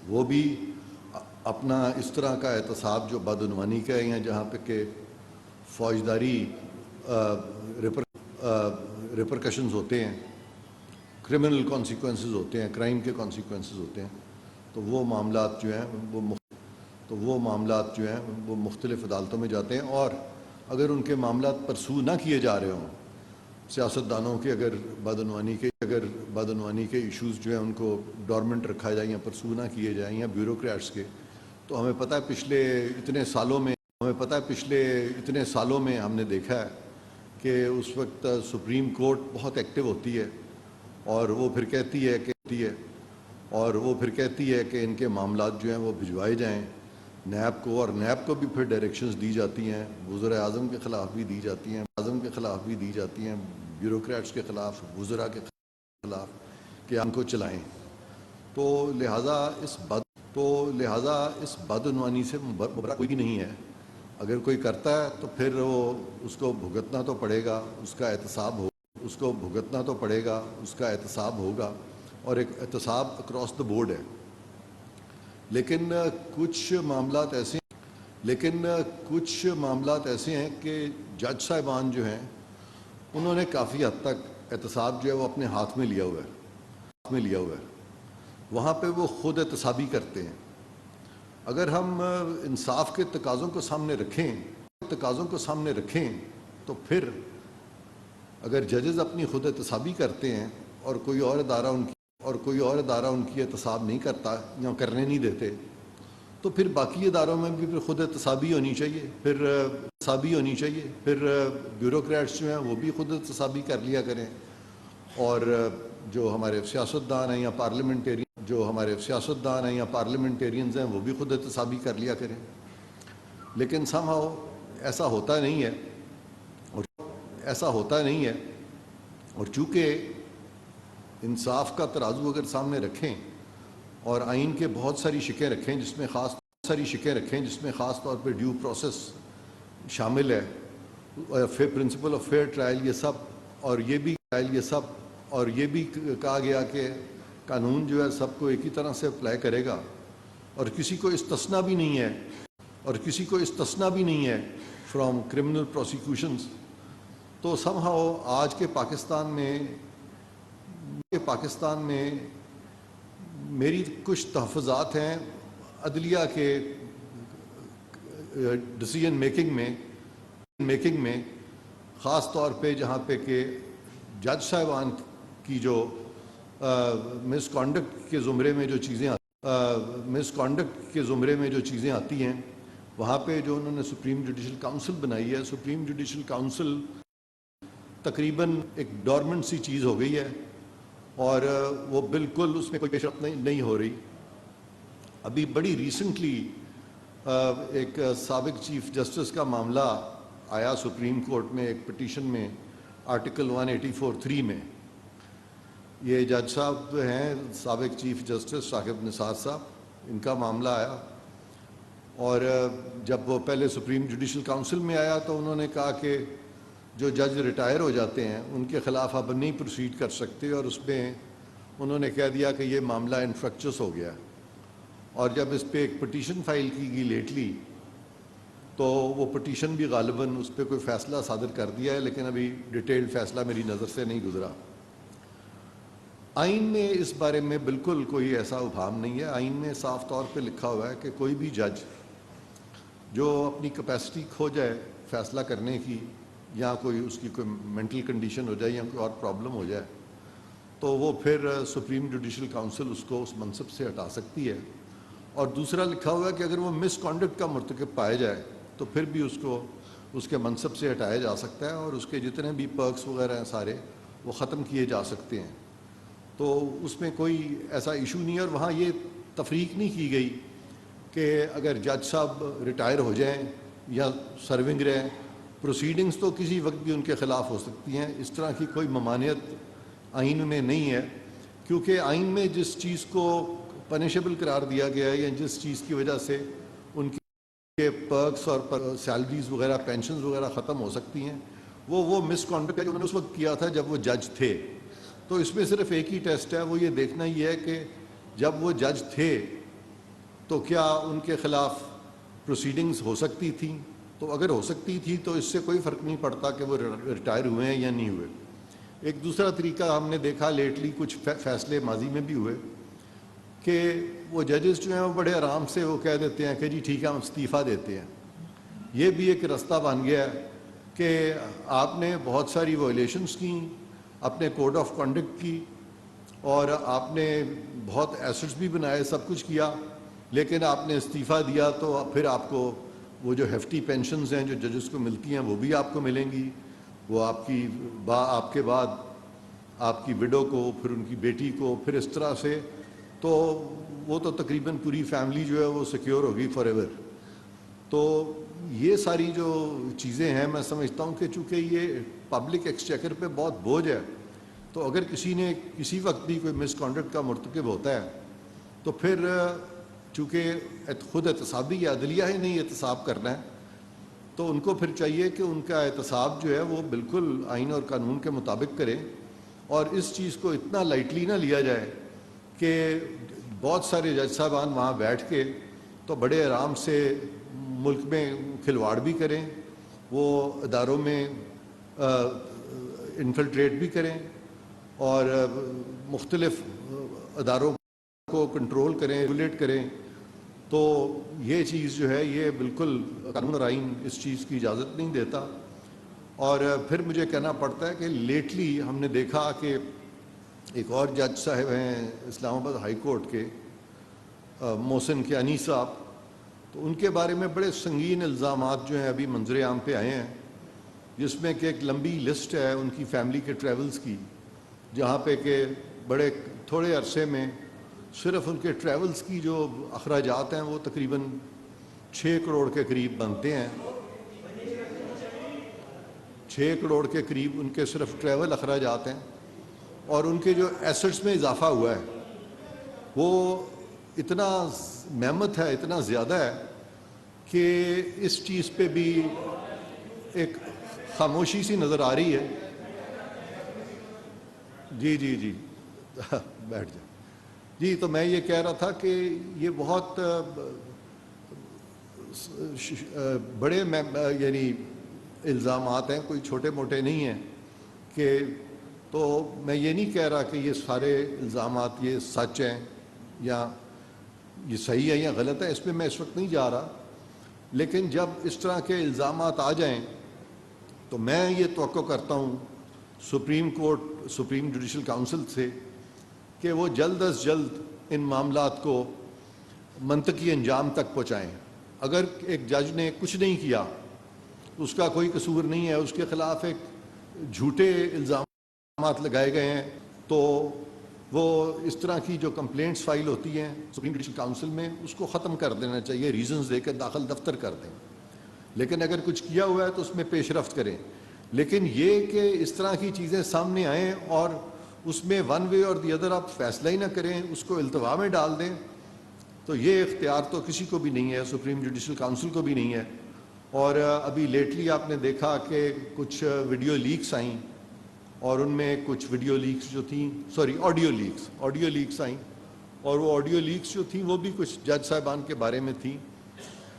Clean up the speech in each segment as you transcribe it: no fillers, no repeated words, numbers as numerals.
وہ بھی اپنا اس طرح کا احتساب جو بدعنوانی کا ہے یا جہاں پہ کہ فوجداری ریپرکشنز ہوتے ہیں، کرمنل کانسیکوینسز ہوتے ہیں، کرائم کے کانسیکوینسز ہوتے ہیں، تو وہ معاملات جو ہیں وہ مختلف عدالتوں میں جاتے ہیں. اور اگر ان کے معاملات پرسو نہ کیے جا رہے ہوں، سیاستدانوں کے اگر بدعنوانی کے ایشوز جو ہیں ان کو ڈورمنٹ رکھا جائے یا پرسو نہ کیے جائیں، یا بیوروکریٹس کے، تو ہمیں پتہ ہے پچھلے اتنے سالوں میں ہم نے دیکھا ہے کہ اس وقت سپریم کورٹ بہت ایکٹیو ہوتی ہے، اور وہ پھر کہتی ہے کہ ان کے معاملات جو ہیں وہ بھجوائے جائیں نیب کو، اور نیب کو بھی پھر ڈائریکشنز دی جاتی ہیں، وزراء اعظم کے خلاف بھی دی جاتی ہیں، بیوروکریٹس کے خلاف، وزراء کے خلاف، کہ ان کو چلائیں. تو لہٰذا اس بدعنوانی سے مبرا کوئی بھی نہیں ہے. اگر کوئی کرتا ہے تو پھر اس کو بھگتنا تو پڑے گا، اس کا احتساب ہوگا، اور ایک احتساب اکراس دا بورڈ ہے. لیکن کچھ معاملات ایسے ہیں کہ جج صاحبان جو ہیں انہوں نے کافی حد تک احتساب جو ہے وہ اپنے ہاتھ میں لیا ہوا ہے. وہاں پہ وہ خود احتسابی کرتے ہیں. اگر ہم انصاف کے تقاضوں کو سامنے رکھیں تو پھر اگر ججز اپنی خود احتسابی کرتے ہیں اور کوئی اور ادارہ ان کی احتساب نہیں کرتا یا کرنے نہیں دیتے، تو پھر باقی اداروں میں بھی پھر خود احتسابی ہونی چاہیے. پھر بیوروکریٹس جو ہیں وہ بھی خود احتسابی کر لیا کریں، اور جو ہمارے سیاستدان ہیں یا پارلیمنٹیرینز ہیں وہ بھی خود احتسابی کر لیا کریں. لیکن ایسا ہوتا نہیں ہے، اور چونکہ انصاف کا ترازو اگر سامنے رکھیں اور آئین کے بہت ساری شقیں رکھیں جس میں خاص طور پہ ڈیو پروسیس شامل ہے، پرنسپل آف فیئر ٹرائل، اور یہ بھی کہا گیا کہ قانون جو ہے سب کو ایک ہی طرح سے اپلائی کرے گا، اور کسی کو استثناء بھی نہیں ہے فرام کرمنل پروسیکیوشنز. تو آج کے پاکستان میں میری کچھ تحفظات ہیں عدلیہ کے ڈیسیژن میکنگ میں، خاص طور پہ جہاں پہ کہ جج صاحبان کی جو مس کانڈکٹ کے زمرے میں جو چیزیں آتی ہیں، وہاں پہ جو انہوں نے سپریم جوڈیشل کاؤنسل بنائی ہے، سپریم جوڈیشل کاؤنسل تقریباً ایک ڈورمنٹ سی چیز ہو گئی ہے، اور وہ بالکل اس میں کوئی پیش رفت نہیں ہو رہی. ابھی بڑی ریسنٹلی ایک سابق چیف جسٹس کا معاملہ آیا سپریم کورٹ میں ایک پٹیشن میں، آرٹیکل 184(3) میں. یہ جج صاحب ہیں سابق چیف جسٹس ثاقب نثار صاحب، ان کا معاملہ آیا، اور جب وہ پہلے سپریم جوڈیشل کاؤنسل میں آیا تو انہوں نے کہا کہ جو جج ریٹائر ہو جاتے ہیں ان کے خلاف اب نہیں پروسیڈ کر سکتے، اور اس میں انہوں نے کہہ دیا کہ یہ معاملہ انفرکچس ہو گیا. اور جب اس پہ ایک پٹیشن فائل کی گئی لیٹلی، تو وہ پٹیشن بھی غالباً اس پہ کوئی فیصلہ صادر کر دیا ہے، لیکن ابھی ڈیٹیلڈ فیصلہ میری نظر سے نہیں گزرا. آئین میں اس بارے میں بالکل کوئی ایسا ابہام نہیں ہے. آئین میں صاف طور پہ لکھا ہوا ہے کہ کوئی بھی جج جو اپنی کیپیسٹی کھو جائے فیصلہ کرنے کی، یا اس کی کوئی مینٹل کنڈیشن ہو جائے یا کوئی اور پرابلم ہو جائے، تو وہ پھر سپریم جوڈیشل کاؤنسل اس کو اس منصب سے ہٹا سکتی ہے. اور دوسرا لکھا ہوا ہے کہ اگر وہ مس کانڈکٹ کا مرتکب پایا جائے تو پھر بھی اس کو اس کے منصب سے ہٹایا جا سکتا ہے، اور اس کے جتنے بھی پرکس وغیرہ ہیں سارے وہ ختم کیے جا سکتے ہیں. تو اس میں کوئی ایسا ایشو نہیں ہے. اور وہاں یہ تفریق نہیں کی گئی کہ اگر جج صاحب ریٹائر ہو جائیں یا سرونگ رہیں، پروسیڈنگز تو کسی وقت بھی ان کے خلاف ہو سکتی ہیں. اس طرح کی کوئی ممانعت آئین میں نہیں ہے، کیونکہ آئین میں جس چیز کو پنشیبل قرار دیا گیا ہے یا جس چیز کی وجہ سے ان کے پرکس اور سیلریز وغیرہ، پینشنز وغیرہ ختم ہو سکتی ہیں، وہ مس کانڈکٹ ہے جو انہوں نے اس وقت کیا تھا جب وہ جج تھے. تو اس میں صرف ایک ہی ٹیسٹ ہے، وہ یہ دیکھنا ہی ہے کہ جب وہ جج تھے تو کیا ان کے خلاف پروسیڈنگز ہو سکتی تھیں؟ تو اگر ہو سکتی تھی تو اس سے کوئی فرق نہیں پڑتا کہ وہ ریٹائر ہوئے ہیں یا نہیں ہوئے. ایک دوسرا طریقہ ہم نے دیکھا لیٹلی کچھ فیصلے ماضی میں بھی ہوئے کہ وہ ججز جو ہیں وہ بڑے آرام سے وہ کہہ دیتے ہیں کہ جی ٹھیک ہے ہم استعفیٰ دیتے ہیں. یہ بھی ایک راستہ بن گیا ہے کہ آپ نے بہت ساری وائلیشنس کی، اپنے کوڈ آف کنڈکٹ کی، اور آپ نے بہت ایسٹس بھی بنائے، سب کچھ کیا، لیکن آپ نے استعفیٰ دیا تو پھر آپ کو وہ جو ہیفٹی پینشنز ہیں جو ججز کو ملتی ہیں وہ بھی آپ کو ملیں گی، وہ آپ کے بعد آپ کی وڈو کو، پھر ان کی بیٹی کو، پھر اس طرح سے تو وہ تو تقریباً پوری فیملی جو ہے وہ سیکیور ہوگی فار ایور. تو یہ ساری جو چیزیں ہیں میں سمجھتا ہوں کہ چونکہ یہ پبلک ایکسچیکر پہ بہت بوجھ ہے، تو اگر کسی نے کسی وقت بھی کوئی مس کانڈکٹ کا مرتکب ہوتا ہے تو پھر چونکہ خود احتسابی عدلیہ ہی نہیں احتساب کرنا ہے، تو ان کو پھر چاہیے کہ ان کا احتساب جو ہے وہ بالکل آئین اور قانون کے مطابق کرے، اور اس چیز کو اتنا لائٹلی نہ لیا جائے کہ بہت سارے جج صاحبان وہاں بیٹھ کے تو بڑے آرام سے ملک میں کھلواڑ بھی کریں، وہ اداروں میں انفلٹریٹ بھی کریں اور مختلف اداروں کو کنٹرول کریں، ریگولیٹ کریں. تو یہ چیز جو ہے یہ بالکل قانون اور آئین اس چیز کی اجازت نہیں دیتا. اور پھر مجھے کہنا پڑتا ہے کہ لیٹلی ہم نے دیکھا کہ ایک اور جج صاحب ہیں اسلام آباد ہائی کورٹ کے، محسن کیانی صاحب، تو ان کے بارے میں بڑے سنگین الزامات جو ہیں ابھی منظر عام پہ آئے ہیں، جس میں کہ ایک لمبی لسٹ ہے ان کی فیملی کے ٹریولز کی، جہاں پہ کہ بڑے تھوڑے عرصے میں صرف ان کے ٹریولز کی جو اخراجات ہیں وہ تقریباً 6 کروڑ کے قریب بنتے ہیں. 6 کروڑ کے قریب ان کے صرف ٹریول اخراجات ہیں، اور ان کے جو ایسٹس میں اضافہ ہوا ہے وہ اتنا مہمت ہے، اتنا زیادہ ہے کہ اس چیز پہ بھی ایک خاموشی سی نظر آ رہی ہے. جی جی جی بیٹھ جائیں. جی تو میں یہ کہہ رہا تھا کہ یہ بہت بڑے یعنی الزامات ہیں، کوئی چھوٹے موٹے نہیں ہیں کہ، تو میں یہ نہیں کہہ رہا کہ یہ سارے الزامات یہ سچ ہیں یا یہ صحیح ہے یا غلط ہے، اس پہ میں اس وقت نہیں جا رہا. لیکن جب اس طرح کے الزامات آ جائیں تو میں یہ توقع کرتا ہوں supreme court, supreme judicial council سے کہ وہ جلد از جلد ان معاملات کو منطقی انجام تک پہنچائیں. اگر ایک جج نے کچھ نہیں کیا، اس کا کوئی قصور نہیں ہے، اس کے خلاف ایک جھوٹے الزامات لگائے گئے ہیں، تو وہ اس طرح کی جو کمپلینٹس فائل ہوتی ہیں سپریم جوڈیشل کونسل میں اس کو ختم کر دینا چاہیے، ریزنز دے کے داخل دفتر کر دیں. لیکن اگر کچھ کیا ہوا ہے تو اس میں پیش رفت کریں. لیکن یہ کہ اس طرح کی چیزیں سامنے آئیں اور اس میں ون وے اور دی ادر آپ فیصلہ ہی نہ کریں، اس کو التوا میں ڈال دیں، تو یہ اختیار تو کسی کو بھی نہیں ہے، سپریم جوڈیشل کونسل کو بھی نہیں ہے. اور ابھی لیٹلی آپ نے دیکھا کہ کچھ ویڈیو لیکس آئیں، اور ان میں کچھ ویڈیو لیکس جو تھیں، آڈیو لیکس آئیں، اور وہ آڈیو لیکس جو تھیں وہ بھی کچھ جج صاحبان کے بارے میں تھیں،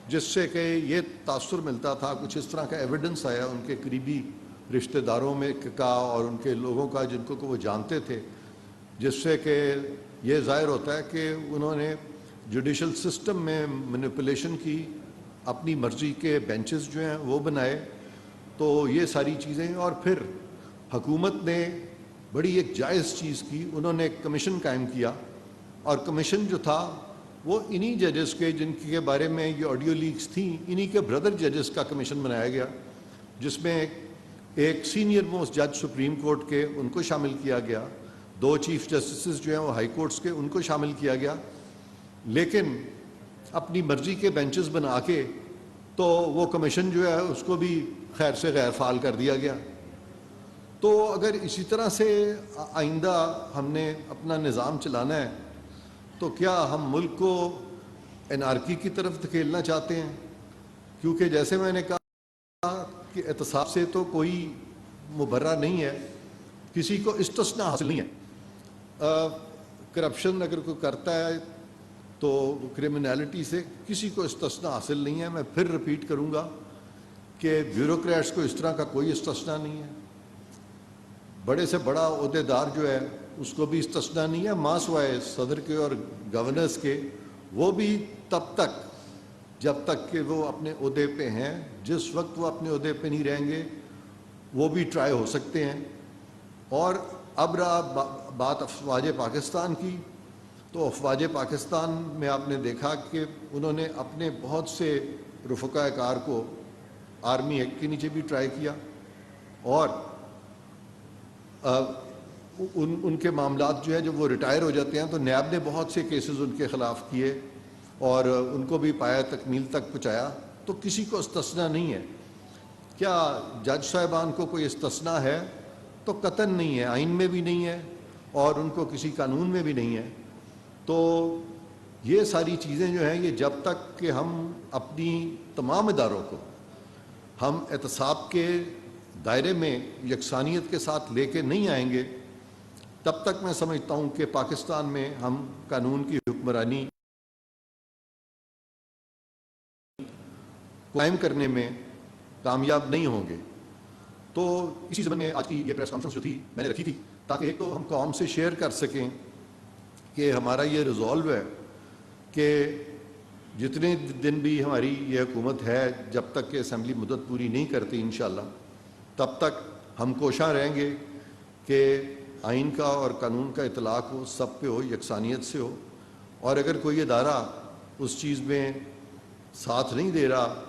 جس سے کہ یہ تاثر ملتا تھا، کچھ اس طرح کا ایویڈنس آیا ان کے قریبی رشتہ داروں میں کا اور ان کے لوگوں کا جن کو وہ جانتے تھے، جس سے کہ یہ ظاہر ہوتا ہے کہ انہوں نے جوڈیشل سسٹم میں مینیپولیشن کی، اپنی مرضی کے بینچز جو ہیں وہ بنائے. تو یہ ساری چیزیں، اور پھر حکومت نے بڑی ایک جائز چیز کی، انہوں نے ایک کمیشن قائم کیا، اور کمیشن جو تھا وہ انہی ججز کے جن کے بارے میں یہ آڈیو لیکس تھیں، انہی کے بردر ججز کا کمیشن بنایا گیا، جس میں ایک سینئر موسٹ جج سپریم کورٹ کے ان کو شامل کیا گیا، 2 چیف جسٹسز جو ہیں وہ ہائی کورٹس کے ان کو شامل کیا گیا. لیکن اپنی مرضی کے بینچز بنا کے تو وہ کمیشن جو ہے اس کو بھی خیر سے غیر فعال کر دیا گیا. تو اگر اسی طرح سے آئندہ ہم نے اپنا نظام چلانا ہے تو کیا ہم ملک کو انارکی کی طرف دھکیلنا چاہتے ہیں؟ کیونکہ جیسے میں نے کہا کہ احتساب سے تو کوئی مبرہ نہیں ہے، کسی کو استثناء حاصل نہیں ہے. کرپشن اگر کوئی کرتا ہے تو کرمنالٹی سے کسی کو استثناء حاصل نہیں ہے. میں پھر رپیٹ کروں گا کہ بیوروکریٹس کو اس طرح کا کوئی استثناء نہیں ہے. بڑے سے بڑا عہدے دار جو ہے اس کو بھی استثناء نہیں ہے، ماں سوائے صدر کے اور گورنرز کے. وہ بھی تب تک جب تک کہ وہ اپنے عہدے پہ ہیں، جس وقت وہ اپنے عہدے پہ نہیں رہیں گے وہ بھی ٹرائی ہو سکتے ہیں. اور اب رہا بات افواج پاکستان کی، تو افواج پاکستان میں آپ نے دیکھا کہ انہوں نے اپنے بہت سے رفقائے کار کو آرمی ایکٹ کے نیچے بھی ٹرائی کیا، اور ان کے معاملات جو ہے جب وہ ریٹائر ہو جاتے ہیں تو نیاب نے بہت سے کیسز ان کے خلاف کیے اور ان کو بھی پایا تکمیل تک پہنچایا. تو کسی کو استثناء نہیں ہے. کیا جج صاحبان کو کوئی استثناء ہے؟ تو قطعاً نہیں ہے، آئین میں بھی نہیں ہے اور ان کو کسی قانون میں بھی نہیں ہے. تو یہ ساری چیزیں جو ہیں، یہ جب تک کہ ہم اپنی تمام اداروں کو ہم احتساب کے دائرے میں یکسانیت کے ساتھ لے کے نہیں آئیں گے، تب تک میں سمجھتا ہوں کہ پاکستان میں ہم قانون کی حکمرانی قائم کرنے میں کامیاب نہیں ہوں گے. تو اسی زمین میں آج کی یہ پریس کانفرنس جو تھی میں نے رکھی تھی تاکہ ایک تو ہم قوم سے شیئر کر سکیں کہ ہمارا یہ ریزولو ہے کہ جتنے دن بھی ہماری یہ حکومت ہے، جب تک کہ اسمبلی مدت پوری نہیں کرتی انشاءاللہ، تب تک ہم کوشاں رہیں گے کہ آئین کا اور قانون کا اطلاق ہو، سب پہ ہو، یکسانیت سے ہو. اور اگر کوئی ادارہ اس چیز میں ساتھ نہیں دے رہا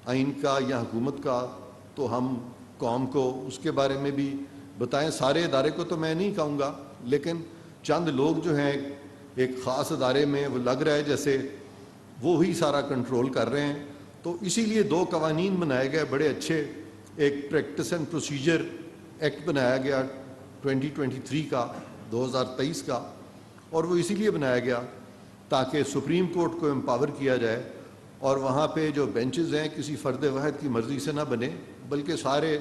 آئین کا یا حکومت کا، تو ہم قوم کو اس کے بارے میں بھی بتائیں. سارے ادارے کو تو میں نہیں کہوں گا، لیکن چند لوگ جو ہیں ایک خاص ادارے میں وہ لگ رہا ہے جیسے وہی سارا کنٹرول کر رہے ہیں. تو اسی لیے 2 قوانین بنائے گئے بڑے اچھے. ایک پریکٹس اینڈ پروسیجر ایکٹ بنایا گیا 2023 کا، 2023 کا، اور وہ اسی لیے بنایا گیا تاکہ سپریم کورٹ کو امپاور کیا جائے اور وہاں پہ جو بینچز ہیں کسی فرد واحد کی مرضی سے نہ بنے، بلکہ سارے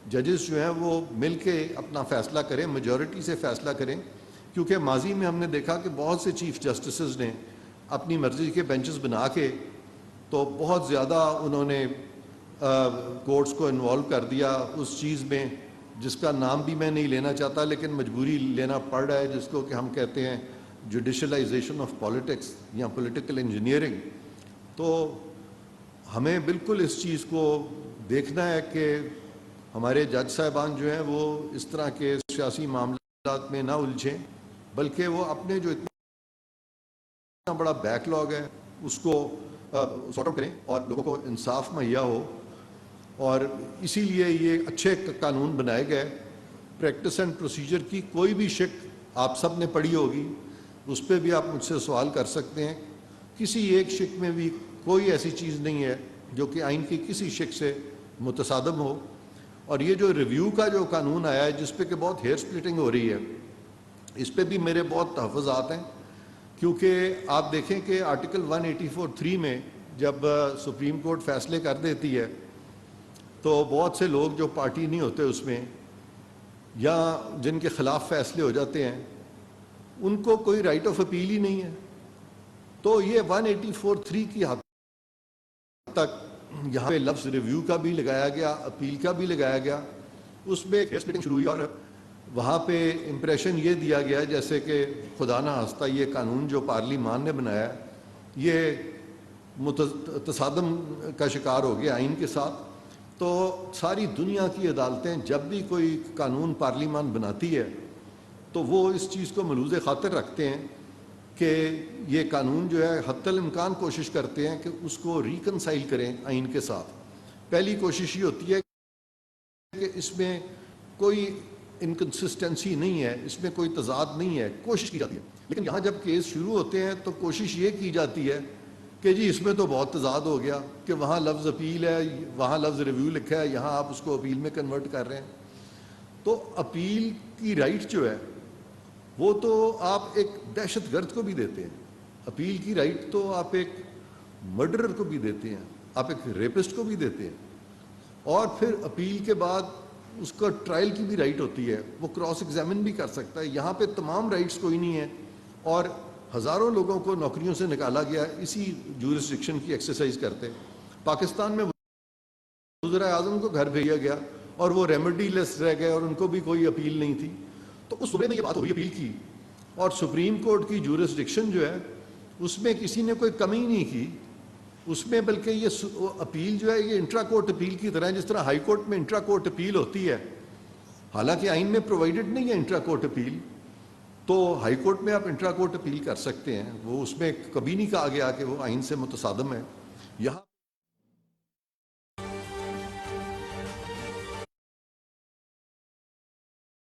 ججز جو ہیں وہ مل کے اپنا فیصلہ کریں، میجورٹی سے فیصلہ کریں. کیونکہ ماضی میں ہم نے دیکھا کہ بہت سے چیف جسٹسز نے اپنی مرضی کے بینچز بنا کے تو بہت زیادہ انہوں نے کورٹس کو انوالو کر دیا اس چیز میں جس کا نام بھی میں نہیں لینا چاہتا، لیکن مجبوری لینا پڑ رہا ہے، جس کو کہ ہم کہتے ہیں جوڈیشلائزیشن آف پالیٹکس یا پولیٹیکل انجینئرنگ. تو ہمیں بالکل اس چیز کو دیکھنا ہے کہ ہمارے جج صاحبان جو ہیں وہ اس طرح کے سیاسی معاملات میں نہ الجھیں، بلکہ وہ اپنے جو اتنا بڑا بیک لاگ ہے اس کو سارٹ آؤٹ کریں اور لوگوں کو انصاف مہیا ہو. اور اسی لیے یہ اچھے قانون بنائے گئے. پریکٹس اینڈ پروسیجر کی کوئی بھی شک آپ سب نے پڑھی ہوگی، اس پہ بھی آپ مجھ سے سوال کر سکتے ہیں. کسی ایک شک میں بھی کوئی ایسی چیز نہیں ہے جو کہ آئین کی کسی شک سے متصادم ہو. اور یہ جو ریویو کا جو قانون آیا ہے جس پہ کہ بہت ہیئر سپلٹنگ ہو رہی ہے، اس پہ بھی میرے بہت تحفظات ہیں. کیونکہ آپ دیکھیں کہ آرٹیکل 184(3) میں جب سپریم کورٹ فیصلے کر دیتی ہے تو بہت سے لوگ جو پارٹی نہیں ہوتے اس میں یا جن کے خلاف فیصلے ہو جاتے ہیں ان کو کوئی رائٹ آف اپیل ہی نہیں ہے. تو یہ 184(3) کی حد تک یہاں پہ لفظ ریویو کا بھی لگایا گیا، اپیل کا بھی لگایا گیا. اس میں ایک سپلٹنگ شروع ہوئی اور وہاں پہ امپریشن یہ دیا گیا جیسے کہ خدا نہ خواستہ یہ قانون جو پارلیمان نے بنایا یہ تصادم کا شکار ہو گیا آئین کے ساتھ. تو ساری دنیا کی عدالتیں جب بھی کوئی قانون پارلیمان بناتی ہے تو وہ اس چیز کو ملوز خاطر رکھتے ہیں کہ یہ قانون جو ہے حتی الامکان کوشش کرتے ہیں کہ اس کو ریکنسائل کریں آئین کے ساتھ. پہلی کوشش یہ ہوتی ہے کہ اس میں کوئی انکنسسٹنسی نہیں ہے، اس میں کوئی تضاد نہیں ہے، کوشش کی جاتی ہے. لیکن یہاں جب کیس شروع ہوتے ہیں تو کوشش یہ کی جاتی ہے کہ جی اس میں تو بہت تضاد ہو گیا کہ وہاں لفظ اپیل ہے، وہاں لفظ ریویو لکھا ہے، یہاں آپ اس کو اپیل میں کنورٹ کر رہے ہیں. تو اپیل کی رائٹ جو ہے وہ تو آپ ایک دہشت گرد کو بھی دیتے ہیں، اپیل کی رائٹ تو آپ ایک مرڈرر کو بھی دیتے ہیں، آپ ایک ریپسٹ کو بھی دیتے ہیں. اور پھر اپیل کے بعد اس کا ٹرائل کی بھی رائٹ ہوتی ہے، وہ کراس ایگزامن بھی کر سکتا ہے. یہاں پہ تمام رائٹس کوئی نہیں ہے اور ہزاروں لوگوں کو نوکریوں سے نکالا گیا اسی جورسڈکشن کی ایکسرسائز کرتے. پاکستان میں وزراء اعظم کو گھر بھیجا گیا اور وہ ریمیڈی لیس رہ گئے اور ان کو بھی کوئی اپیل نہیں تھی. تو اس صورت میں یہ بات ہوئی اپیل کی, اور سپریم کورٹ کی جورسڈکشن جو ہے اس میں کسی نے کوئی کمی نہیں کی اس میں, بلکہ یہ اپیل جو ہے یہ انٹرا کورٹ اپیل کی طرح, جس طرح ہائی کورٹ میں انٹرا کورٹ اپیل ہوتی ہے, حالانکہ آئین میں پرووائڈڈ نہیں ہے انٹرا کورٹ اپیل, تو ہائی کورٹ میں آپ انٹرا کورٹ اپیل کر سکتے ہیں. وہ اس میں کبھی نہیں کہا گیا کہ وہ آئین سے متصادم ہے.